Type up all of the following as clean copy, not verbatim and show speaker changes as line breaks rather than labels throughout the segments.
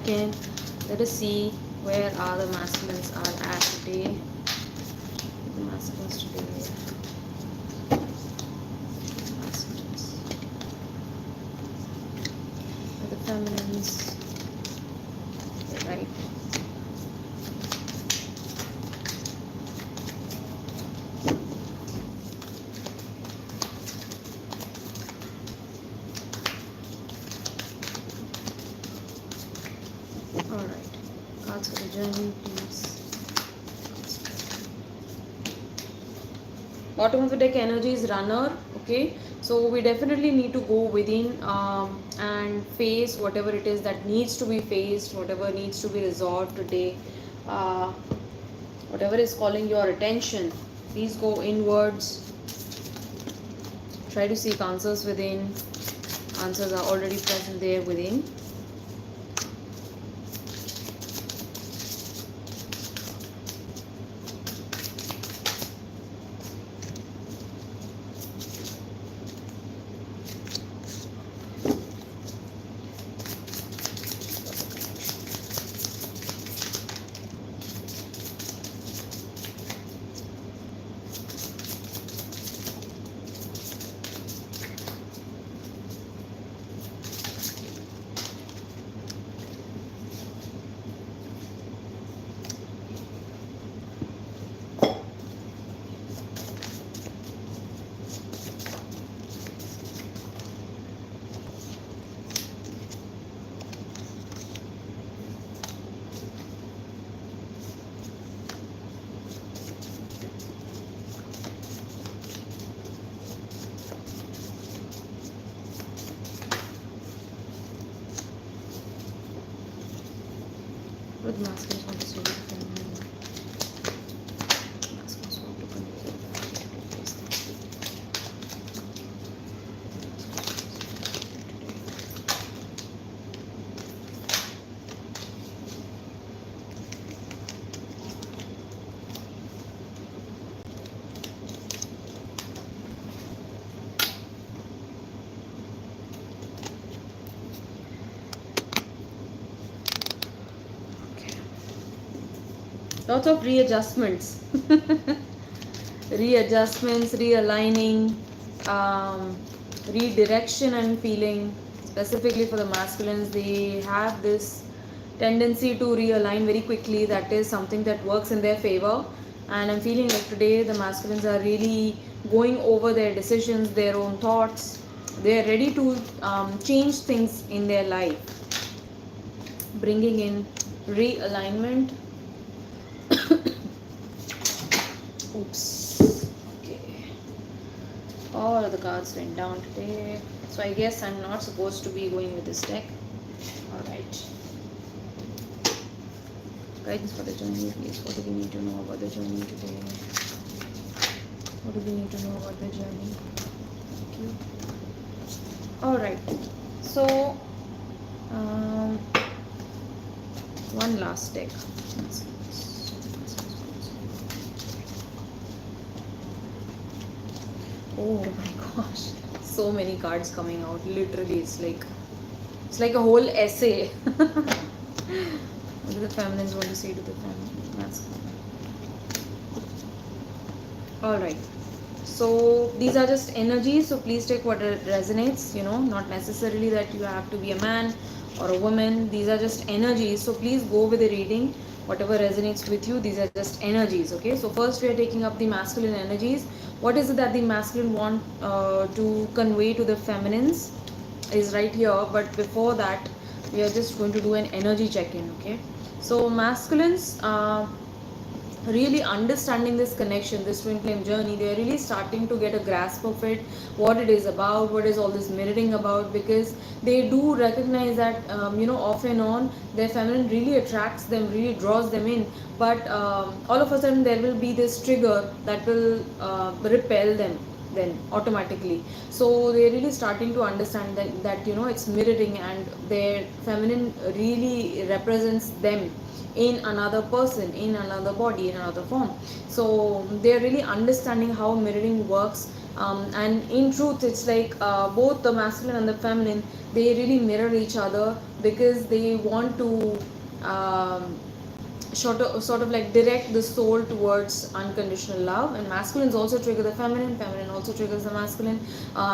in. Let us see where are the masculines are at today. The masculines today. Masculines. The feminines. Right. Alright. Cards for the journey, please. Bottom of the deck energy is runner. Okay, so we definitely need to go within and face whatever it is that needs to be faced, whatever needs to be resolved today, uh, whatever is calling your attention. Please go inwards. Try to seek answers within. Answers are already present there within. What the masculines want to say to the feminine? Masculines want to convey lots of readjustments. Readjustments, realigning, redirection and feeling. Specifically for the masculines, they have this tendency to realign very quickly. That is something that works in their favor. And I'm feeling like today the masculines are really going over their decisions, their own thoughts. They are ready to change things in their life, bringing in realignment. Oops. Okay. All of the cards went down today. So I guess I'm not supposed to be going with this deck. Alright. Guidance for the journey, please. What do we need to know about the journey today? What do we need to know about the journey? Thank you. Alright. So, one last deck. Oh my gosh, so many cards coming out. Literally, it's like a whole essay. What do the feminines want to say to the feminines? Alright, so these are just energies, so please take what resonates, not necessarily that you have to be a man or a woman. These are just energies, so please go with the reading. Whatever resonates with you, these are just energies. Okay, so first we are taking up the masculine energies. What is it that the masculine want to convey to the feminines is right here, but before that we are just going to do an energy check-in. Okay, so masculines really understanding this connection, this twin flame journey, they are really starting to get a grasp of it, what it is about, what is all this mirroring about, because they do recognize that off and on their feminine really attracts them, really draws them in, but all of a sudden there will be this trigger that will repel them. then automatically. So they're really starting to understand that it's mirroring, and their feminine really represents them in another person, in another body, in another form. So they're really understanding how mirroring works. And in truth, it's like both the masculine and the feminine, they really mirror each other, because they want to um, sort of like direct the soul towards unconditional love. And masculines also trigger the feminine, feminine also triggers the masculine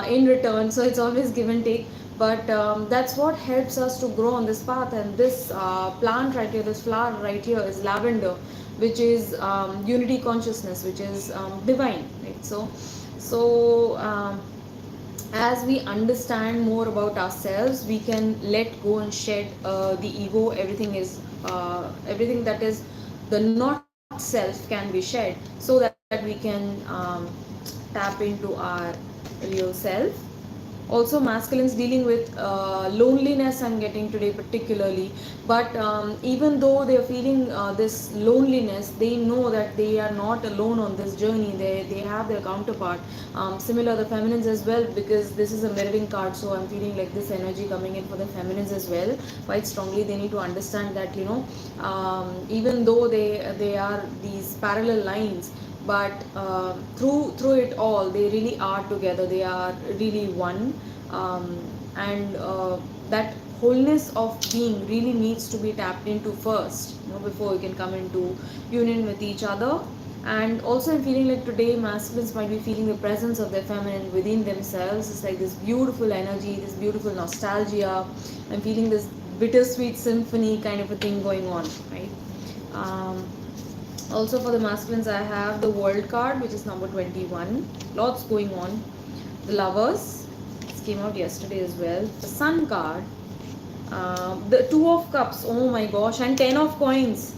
in return. So it's always give and take. But that's what helps us to grow on this path. And this plant right here, this flower right here, is lavender, which is unity consciousness, which is divine, right? So as we understand more about ourselves, we can let go and shed the ego. Everything that is the not self can be shed, so that we can tap into our real self. Also, masculines dealing with loneliness I'm getting today particularly. But even though they're feeling this loneliness, they know that they are not alone on this journey. They have their counterpart. Similar the feminines as well, because this is a mirroring card, so I'm feeling like this energy coming in for the feminines as well quite strongly. They need to understand that even though they are these parallel lines, but through it all, they really are together, they are really one. And that wholeness of being really needs to be tapped into first, before we can come into union with each other. And also I'm feeling like today masculines might be feeling the presence of their feminine within themselves. It's like this beautiful energy, this beautiful nostalgia. I'm feeling this bittersweet symphony kind of a thing going on, right? Also for the masculines, I have the world card, which is number 21. Lots going on. The lovers, this came out yesterday as well. The sun card, the two of cups, oh my gosh, and 10 of coins.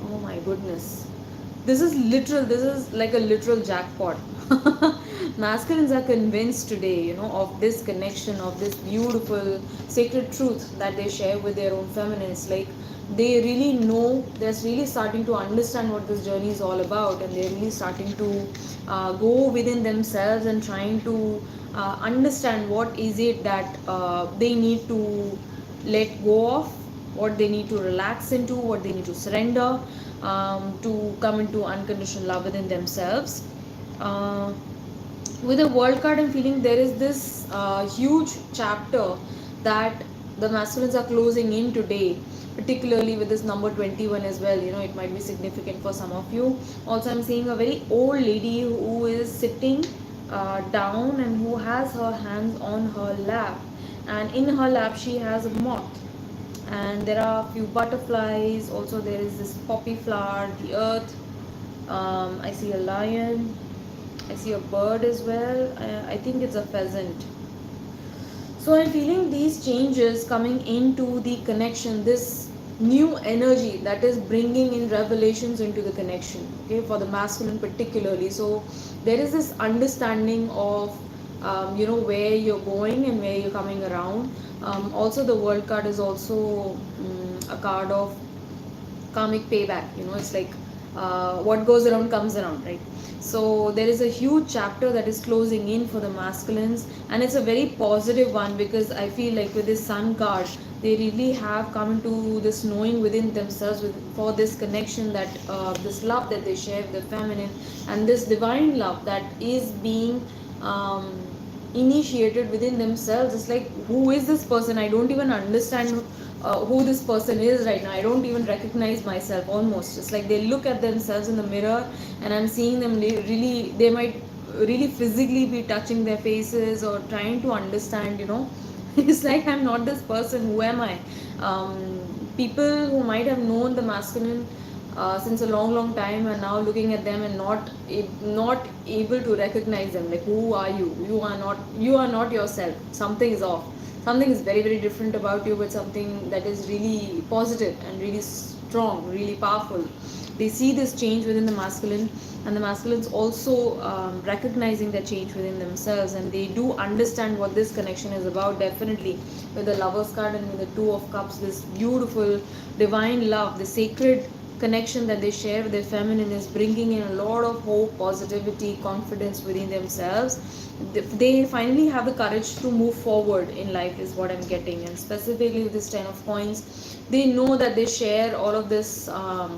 Oh my goodness, this is like a literal jackpot. Masculines are convinced today, of this connection, of this beautiful sacred truth that they share with their own feminines. Like, they really know, they're really starting to understand what this journey is all about, and they're really starting to go within themselves and trying to understand what is it that they need to let go of, what they need to relax into, what they need to surrender, to come into unconditional love within themselves. Uh, with the world card, I'm feeling there is this huge chapter that the masculines are closing in today, particularly with this number 21 as well. It might be significant for some of you. Also, I'm seeing a very old lady who is sitting down, and who has her hands on her lap, and in her lap she has a moth, and there are a few butterflies. Also, there is this poppy flower, the earth. I see a lion, I see a bird as well. I think it's a pheasant. So I'm feeling these changes coming into the connection, this new energy that is bringing in revelations into the connection, okay, for the masculine particularly. So there is this understanding of where you're going and where you're coming around. Also, the world card is also a card of karmic payback. It's like what goes around comes around, right? So there is a huge chapter that is closing in for the masculines, and it's a very positive one, because I feel like with this sun card, they really have come into this knowing within themselves for this connection, that this love that they share with the feminine, and this divine love that is being initiated within themselves. It's like, who is this person? I don't even understand who this person is right now. I don't even recognize myself almost. It's like they look at themselves in the mirror, and I'm seeing them really, they might really physically be touching their faces or trying to understand. It's like, I'm not this person, who am I? People who might have known the masculine since a long time, and now looking at them and not able to recognize them. Like, who are you? You are not yourself. Something is off. Something is very, very different about you, but something that is really positive and really strong, really powerful. They see this change within the masculine, and the masculines also recognizing that change within themselves, and they do understand what this connection is about. Definitely, with the lovers card and with the two of cups, this beautiful divine love, the sacred connection that they share with their feminine is bringing in a lot of hope, positivity, confidence within themselves. They finally have the courage to move forward in life, is what I'm getting. And specifically with this 10 of coins, they know that they share all of this uh,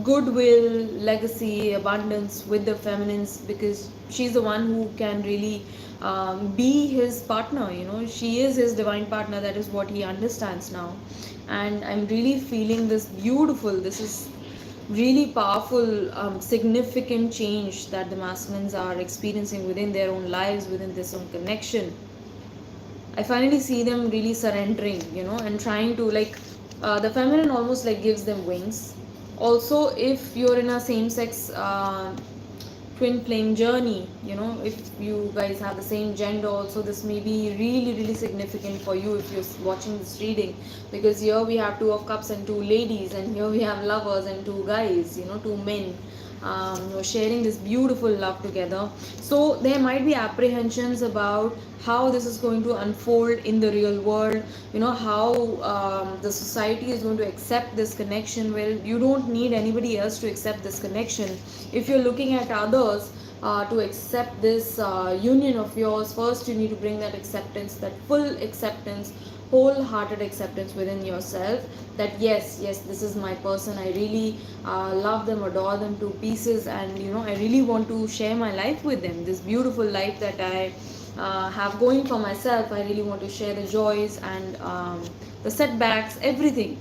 goodwill, legacy, abundance with the feminines, because she's the one who can really be his partner. She is his divine partner. That is what he understands now. And I'm really feeling this beautiful, this is really powerful, significant change that the masculines are experiencing within their own lives, within this own connection. I finally see them really surrendering, and trying to, like, the feminine almost like gives them wings. Also, if you're in a same sex twin flame journey, if you guys have the same gender, also this may be really, really significant for you if you're watching this reading, because here we have 2 of cups and 2 ladies, and here we have lovers and 2 guys, 2 men, sharing this beautiful love together. So there might be apprehensions about how this is going to unfold in the real world, how the society is going to accept this connection. Well, you don't need anybody else to accept this connection. If you're looking at others to accept this union of yours, first you need to bring that acceptance, that full acceptance, wholehearted acceptance within yourself, that yes, this is my person. I really love them, adore them to pieces, and I really want to share my life with them, this beautiful life that I have going for myself. I really want to share the joys and the setbacks, everything.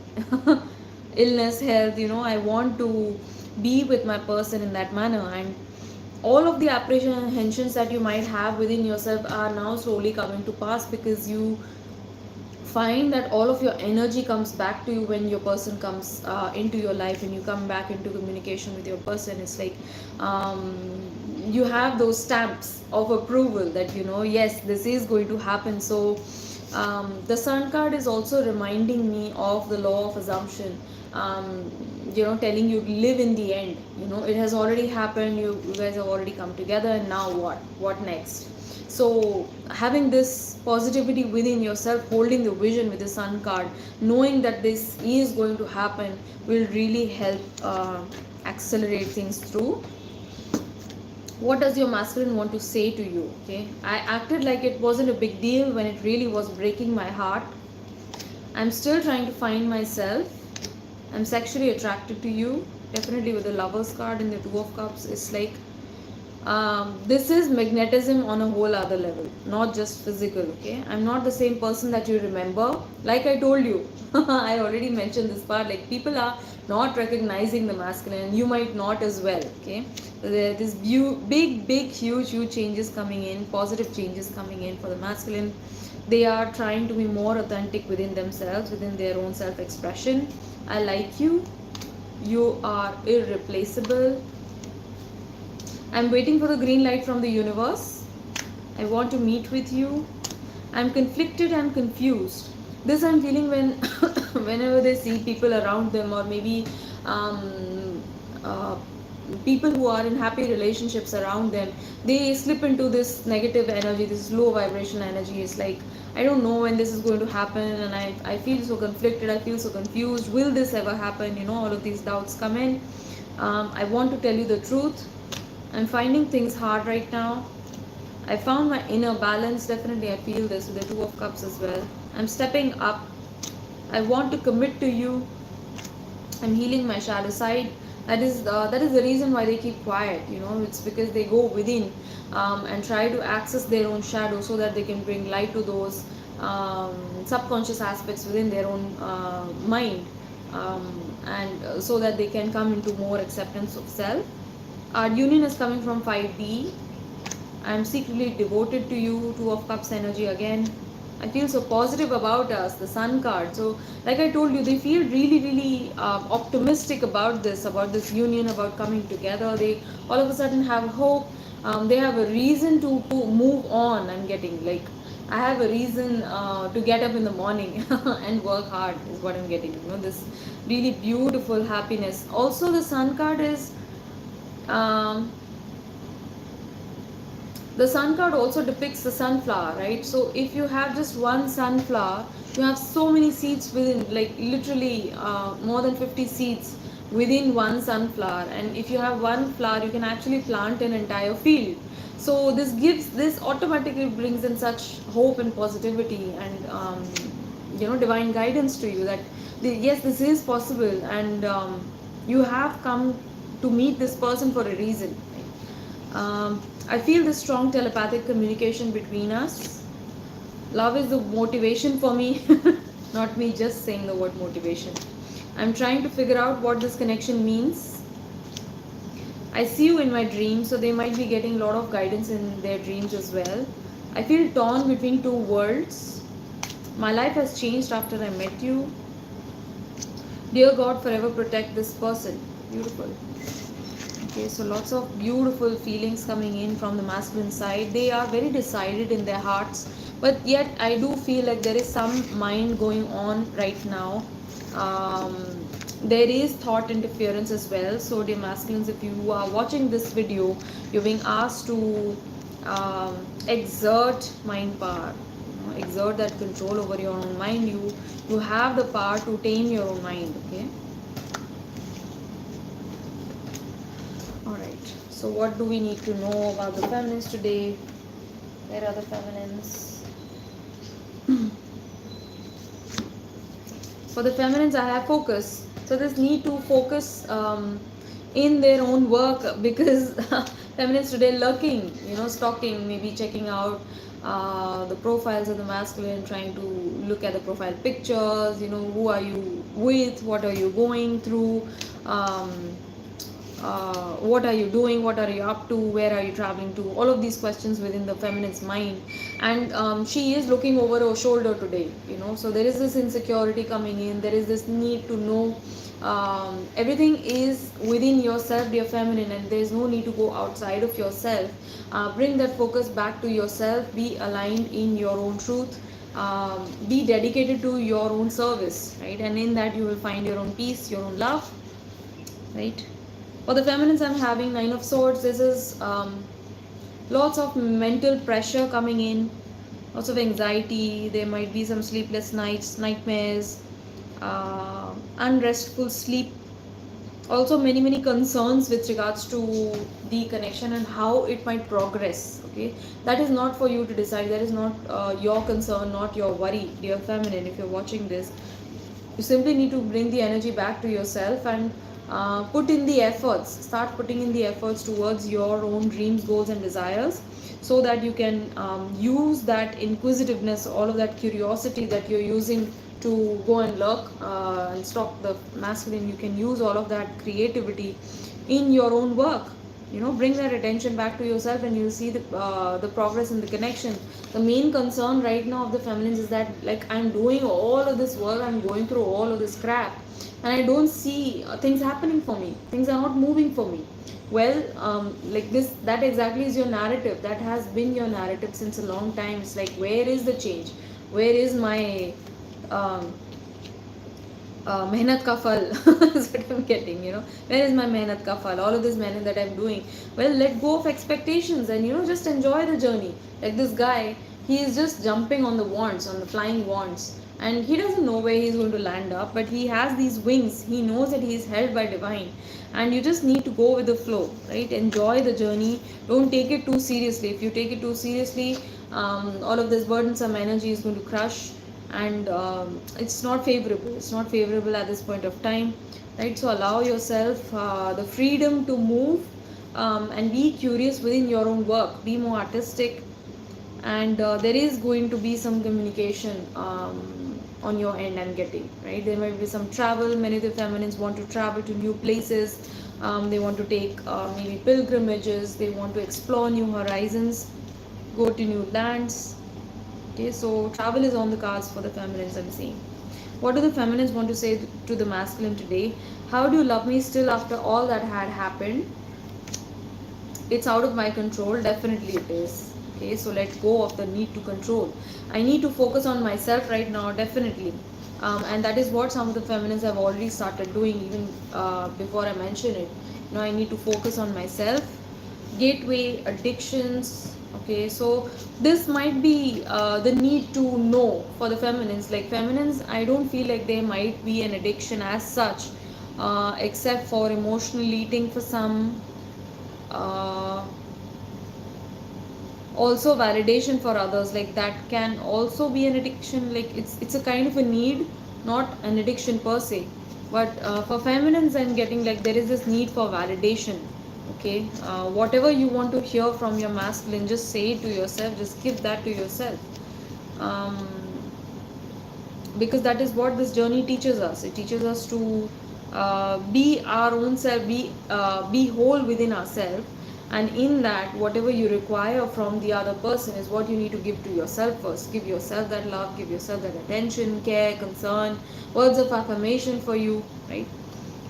Illness, health, I want to be with my person in that manner. And all of the apprehensions that you might have within yourself are now slowly coming to pass, because you find that all of your energy comes back to you when your person comes into your life, and you come back into communication with your person. It's like you have those stamps of approval that yes, this is going to happen. So the sun card is also reminding me of the law of assumption, telling you live in the end. It has already happened, you guys have already come together, and now what next? So having this positivity within yourself, holding the vision with the sun card, knowing that this is going to happen, will really help accelerate things through. What does your masculine want to say to you? Okay, I acted like it wasn't a big deal when it really was breaking my heart. I'm still trying to find myself. I'm sexually attracted to you. Definitely with the Lovers card and the 2 of Cups, it's like this is magnetism on a whole other level, not just physical. Okay, I'm not the same person that you remember. Like I told you, I already mentioned this part. Like, people are not recognizing the masculine, you might not as well. Okay, so there are this big, huge changes coming in, positive changes coming in for the masculine. They are trying to be more authentic within themselves, within their own self-expression. I like you. You are irreplaceable. I'm waiting for the green light from the universe. I want to meet with you. I'm conflicted and confused. This I'm feeling when whenever they see people around them, or maybe uh, people who are in happy relationships around them, they slip into this negative energy, this low vibration energy. It's like, I don't know when this is going to happen, and I feel so conflicted, I feel so confused. Will this ever happen? All of these doubts come in. I want to tell you the truth. I'm finding things hard right now. I found my inner balance. Definitely I feel this with the 2 of Cups as well. I'm stepping up. I want to commit to you. I'm healing my shadow side. That is the reason why they keep quiet. It's because they go within and try to access their own shadow, so that they can bring light to those subconscious aspects within their own mind, and so that they can come into more acceptance of self. Our union is coming from 5D. I'm secretly devoted to you. 2 of Cups energy again. I feel so positive about us, the Sun card. So, like I told you, they feel really, really optimistic about this union, about coming together. They all of a sudden have hope. They have a reason to move on. I'm getting, like, I have a reason to get up in the morning and work hard, is what I'm getting. This really beautiful happiness. Also, the Sun card is The sun card also depicts the sunflower, right? So if you have just one sunflower, you have so many seeds within, like literally more than 50 seeds within one sunflower. And if you have one flower, you can actually plant an entire field. So this automatically brings in such hope and positivity and divine guidance to you that yes, this is possible, and you have come to meet this person for a reason. I feel this strong telepathic communication between us. Love is the motivation for me, not me just saying the word motivation. I'm trying to figure out what this connection means. I see you in my dreams, so they might be getting a lot of guidance in their dreams as well. I feel torn between two worlds. My life has changed after I met you. Dear God, forever protect this person. Beautiful. Okay, so lots of beautiful feelings coming in from the masculine side. They are very decided in their hearts, but yet I do feel like there is some mind going on right now. Um, there is thought interference as well. So, dear masculines, if you are watching this video, you're being asked to exert mind power. Exert that control over your own mind. You have the power to tame your own mind. Okay. Alright, so what do we need to know about the feminines today? Where are the feminines? For the feminines, I have focus. So this need to focus in their own work, because feminines today lurking, stalking, maybe checking out the profiles of the masculine, trying to look at the profile pictures, who are you with, what are you going through, what are you doing, what are you up to, where are you traveling to, all of these questions within the feminine's mind. And she is looking over her shoulder today, so there is this insecurity coming in, there is this need to know everything is within yourself, dear feminine, and there is no need to go outside of yourself. Bring that focus back to yourself, be aligned in your own truth, be dedicated to your own service, right? And in that you will find your own peace, your own love, right? For the feminines, I'm having Nine of Swords. This is lots of mental pressure coming in, lots of anxiety. There might be some sleepless nights, nightmares, unrestful sleep. Also, many concerns with regards to the connection and how it might progress. Okay, that is not for you to decide. That is not your concern, not your worry, dear feminine. If you're watching this, you simply need to bring the energy back to yourself and put in the efforts, start putting in the efforts towards your own dreams, goals and desires, so that you can use that inquisitiveness, all of that curiosity that you're using to go and lurk and stalk the masculine. You can use all of that creativity in your own work. Bring that attention back to yourself, and you'll see the progress in the connection. The main concern right now of the feminines is that, like, I'm doing all of this work, I'm going through all of this crap, and I don't see things happening for me, things are not moving for me. Well, like this, that exactly is your narrative, that has been your narrative since a long time. It's like, where is the change, where is my mehnat ka phal? Is what I'm getting, where is my mehnat ka phal, all of this mehnat that I'm doing. Well, let go of expectations and just enjoy the journey. Like this guy, he is just jumping on the wands, on the flying wands, and he doesn't know where he's going to land up, but he has these wings, he knows that he is held by divine, and you just need to go with the flow, right? Enjoy the journey, don't take it too seriously. If you take it too seriously, all of this burdensome energy is going to crush, and it's not favorable at this point of time, right? So allow yourself the freedom to move, and be curious within your own work, be more artistic, and there is going to be some communication on your end, I'm getting, right? There might be some travel. Many of the feminines want to travel to new places, they want to take maybe pilgrimages, they want to explore new horizons, go to new lands. Okay, so travel is on the cards for the feminines, I'm seeing. What do the feminines want to say to the masculine today? How do you love me still after all that had happened? It's out of my control. Definitely it is. Okay, so let go of the need to control. I need to focus on myself right now, definitely. And that is what some of the feminines have already started doing, even before I mention it. I need to focus on myself. Gateway, addictions, Okay, so this might be the need to know for the feminines. Like feminines, I don't feel like there might be an addiction as such, except for emotional eating for some. Uh, Also validation for others, like that can also be an addiction. Like it's a kind of a need, not an addiction per se. But for feminines, I'm getting like there is this need for validation. Okay, whatever you want to hear from your masculine, just say it to yourself, just give that to yourself. um, because that is what this journey teaches us. It teaches us to be our own self, be whole within ourselves, and in that, whatever you require from the other person is what you need to give to yourself first. Give yourself that love, give yourself that attention, care, concern, words of affirmation for you, right?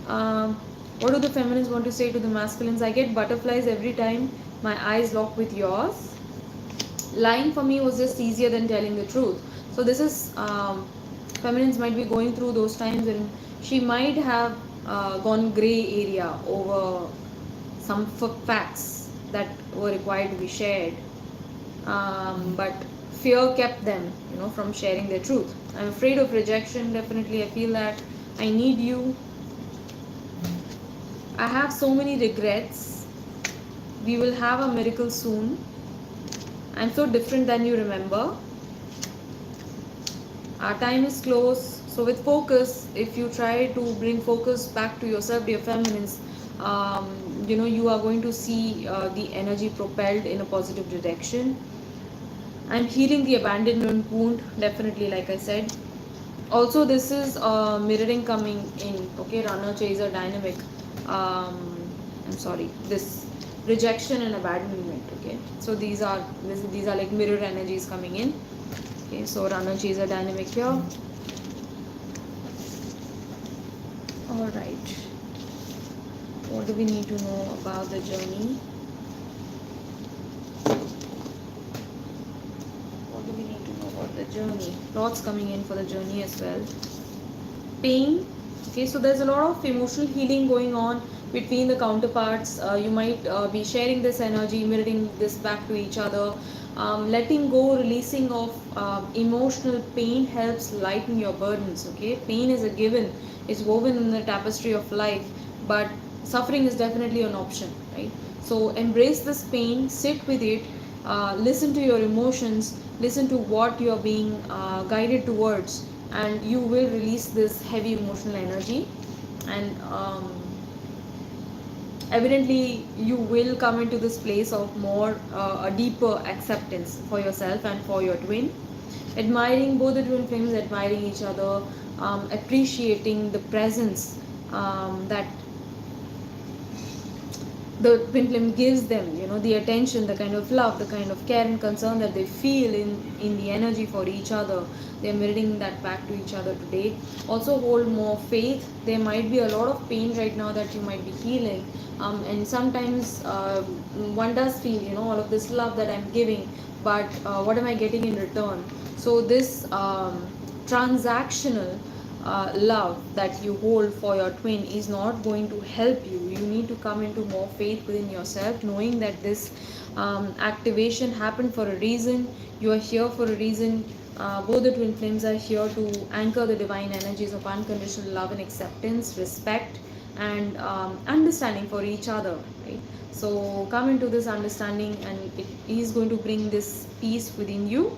um, what do the feminines want to say to the masculines? I get butterflies every time my eyes lock with yours. Lying for me was just easier than telling the truth. So this is feminines might be going through those times when she might have gone gray area over some facts that were required to be shared, but fear kept them, from sharing their truth. I'm afraid of rejection. Definitely, I feel that I need you. I have so many regrets. We will have a miracle soon. I'm so different than you remember. Our time is close. So with focus, if you try to bring focus back to yourself, dear feminines, um, you are going to see the energy propelled in a positive direction. I'm healing the abandonment wound, definitely, like I said. Also, this is mirroring coming in. Okay, runner chaser dynamic. um, I'm sorry, this rejection and abandonment. Okay, so these are like mirror energies coming in. Okay, so runner chaser dynamic here. All right, what do we need to know about the journey? What do we need to know about the journey? Lots coming in for the journey as well. Pain. Okay, so there's a lot of emotional healing going on between the counterparts. You might be sharing this energy, mirroring this back to each other. Letting go, releasing of emotional pain helps lighten your burdens. Okay, pain is a given, it's woven in the tapestry of life, but suffering is definitely an option, right? So embrace this pain, sit with it, listen to your emotions, listen to what you are being guided towards, and you will release this heavy emotional energy. And evidently you will come into this place of more a deeper acceptance for yourself and for your twin, admiring both the twin flames, admiring each other, appreciating the presence that the twin flame gives them, the attention, the kind of love, the kind of care and concern that they feel in the energy for each other. They're mirroring that back to each other today. Also hold more faith. There might be a lot of pain right now that you might be healing, and sometimes one does feel, all of this love that I'm giving, but what am I getting in return? So this transactional love that you hold for your twin is not going to help you. You need to come into more faith within yourself, knowing that this activation happened for a reason. You are here for a reason. Both the twin flames are here to anchor the divine energies of unconditional love and acceptance, respect, and understanding for each other, right? So come into this understanding, and it is going to bring this peace within you.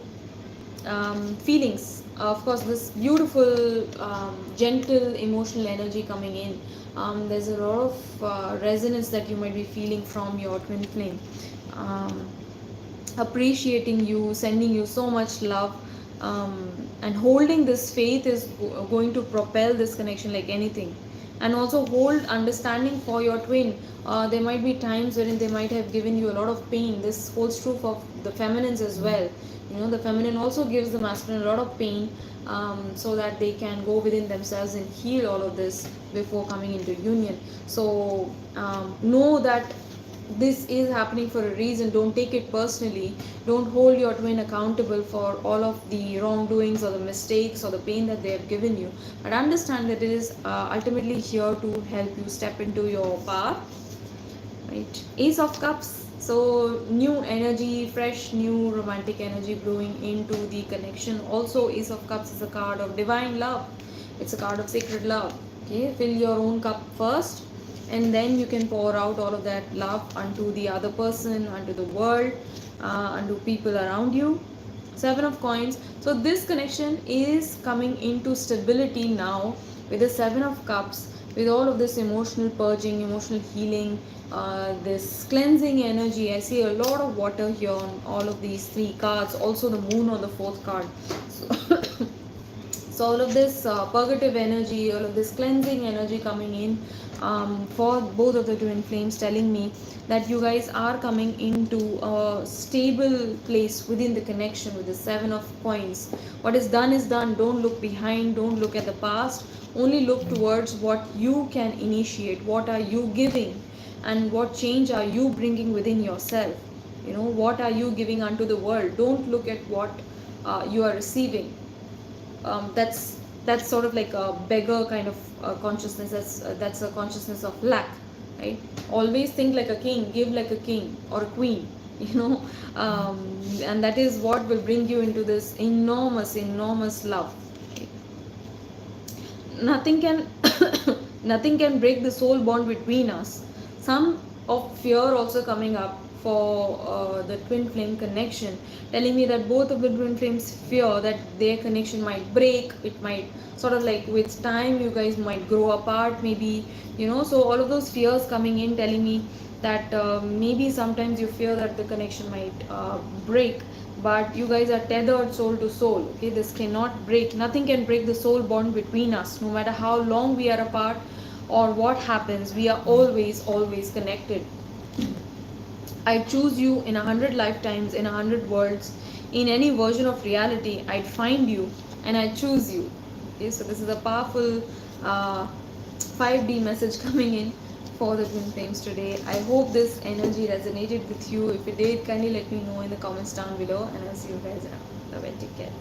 Feelings, of course, this beautiful gentle emotional energy coming in. There's a lot of resonance that you might be feeling from your twin flame, um, appreciating you, sending you so much love, and holding this faith is going to propel this connection like anything. And also hold understanding for your twin. There might be times wherein they might have given you a lot of pain. This holds true for the feminines as well. The feminine also gives the masculine a lot of pain, so that they can go within themselves and heal all of this before coming into union. So know that this is happening for a reason. Don't take it personally. Don't hold your twin accountable for all of the wrongdoings or the mistakes or the pain that they have given you, but understand that it is ultimately here to help you step into your power, right? Ace of Cups. So new energy, fresh new romantic energy blowing into the connection. Also Ace of Cups is a card of divine love. It's a card of sacred love. Okay, fill your own cup first, and then you can pour out all of that love unto the other person, unto the world, unto people around you. Seven of Coins. So this connection is coming into stability now with the Seven of Cups, with all of this emotional purging, emotional healing, this cleansing energy. I see a lot of water here on all of these three cards. Also the moon on the fourth card. So so all of this purgative energy, all of this cleansing energy coming in, for both of the twin flames, telling me that you guys are coming into a stable place within the connection with the Seven of Coins. What is done. Don't look behind, don't look at the past, only look towards what you can initiate, what are you giving, and what change are you bringing within yourself. What are you giving unto the world. Don't look at what you are receiving. That's sort of like a beggar kind of consciousness. That's a consciousness of lack, right? Always think like a king, give like a king or a queen. you know um, and that is what will bring you into this enormous love. Nothing can nothing can break the soul bond between us. Some of fear also coming up for the twin flame connection, telling me that both of the twin flames fear that their connection might break. It might sort of like with time you guys might grow apart, maybe. So all of those fears coming in, telling me that maybe sometimes you fear that the connection might break, but you guys are tethered soul to soul. Okay, this cannot break. Nothing can break the soul bond between us, no matter how long we are apart or what happens. We are always connected. I choose you in 100 lifetimes, in 100 worlds, in any version of reality. I'd find you and I choose you. Okay, so this is a powerful 5D message coming in for the twin flames today. I hope this energy resonated with you. If it did, kindly let me know in the comments down below, and I'll see you guys around. Bye bye, take care.